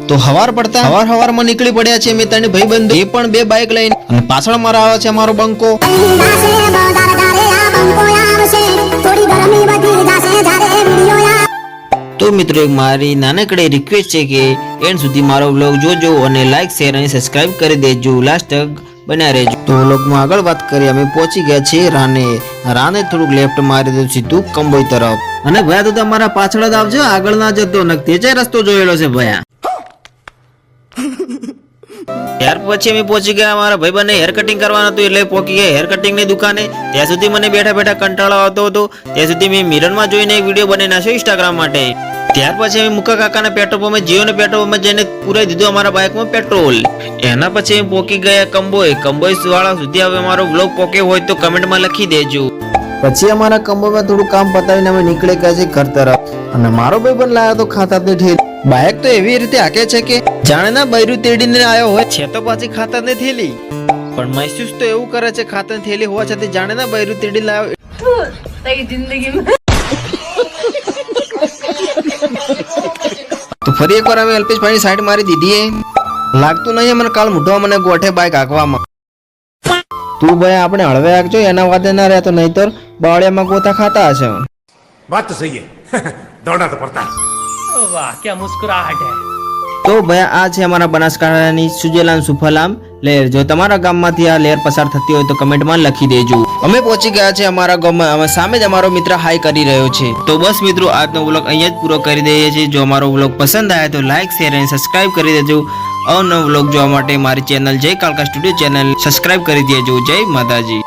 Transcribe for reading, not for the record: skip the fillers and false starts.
તો હવાર પડતા હવારમાં નીકળી પડ્યા છે મેં ત્રણ ભાઈબંધો, એ પણ બે બાઇક લઈને, અને પાછળ મારા આવે છે અમારો બંકો. તો મિત્રો એક મારી નાનકડી રિક્વેસ્ટ છે કે એન્ડ સુધી મારો વ્લોગ જોજો અને લાઈક શેર અને સબસ્ક્રાઇબ કરી દેજો, લાસ્ટ તક બન્યા રહેજો. તો વ્લોગમાં આગળ વાત કરીએ, અમે પહોંચી ગયા છીએ રાને થોડુંક લેફ્ટ મારી દઉં સીધું કંબોઈ તરફ. અને ભયા તો તમારા પાછળ જ આવજો, આગળ ના જતો ને તેજે રસ્તો જોયેલો છે ભયા. ત્યાર પછી અમે પહોંચી ગયા અમારા ભાઈબંધને હેર કટિંગ કરવાનું હતું, એટલે પહોંચી ગયા હેર કટિંગ ની દુકાને. ત્યાં સુધી મને બેઠા બેઠા કંટાળો આવતો હતો, ત્યાં સુધી મેં મિરરમાં જોઈને એક વિડીયો બનાવી નાખ્યો ઇન્સ્ટાગ્રામ માટે. ત્યાર પછી અમે મુકા કાકાના પેટ્રોલ પંપે જીઓના પેટ્રોલ પંપે જઈને પુરાઈ દીધું અમારા બાઇકમાં પેટ્રોલ. એના પછી અમે પહોંચી ગયા કંબોઈ વાળા સુધી. હવે અમારો વ્લોગ પોકે હોય તો કમેન્ટમાં લખી દેજો. પછી અમારા કંબોઈમાં થોડું કામ પતાવીને અમે નીકળી ગયા છે ઘર તરફ. અને મારો ભાઈબંધ લાવ્યો તો ખાતાની થેલી. બાઇક તો એવી રીતે હાકે છે કે જાણે ના બૈરું તેડીને આવ્યો હોય છે, તો પાછી ખાતાની થેલી. પણ મહેસૂસ તો એવું કરે છે ખાતાની થેલી હોવા છતાં જાણે ના બૈરું તેડીને આવ્યો. જિંદગીમાં તો ફરી એકવાર અમે અલ્પેશભાઈની સાઈડ મારી દીધી. લાગતું નહીં મને કાલ મોઢો મને ગોઠે બાઇક હાંકવામાં. તું ભાઈ આપણે હળવે હાંકજો, એના વાદે ના રહેતો, નહીતર બાવળિયામાં ગોતા ખાતા હશે. बात तो सही है दौड़ना तो पड़ता है। वाह क्या मुस्कुराहट है। તો ભાઈ આ છે અમારા બનાસકાંઠાની સુજલામ સુફલામ લહેર. જો તમારા ગામમાંથી આ લહેર પસાર થતી હોય તો કમેન્ટમાં લખી દેજો. અમે પહોંચી ગયા છે અમારા ગામમાં, સામે જ અમારો મિત્ર હાઈ કરી રહ્યો છે. તો બસ મિત્રો આજનો વ્લોગ અહીંયા જ પૂરો કરી દઈએ છીએ. જો અમારો વ્લોગ પસંદ આવે તો લાઈક શેર અને સબસ્ક્રાઇબ કરી દેજો. અવનવો વ્લોગ જોવા માટે મારી ચેનલ જય કાલકા સ્ટુડિયો ચેનલ સબસ્ક્રાઇબ કરી દેજો. જય માતાજી.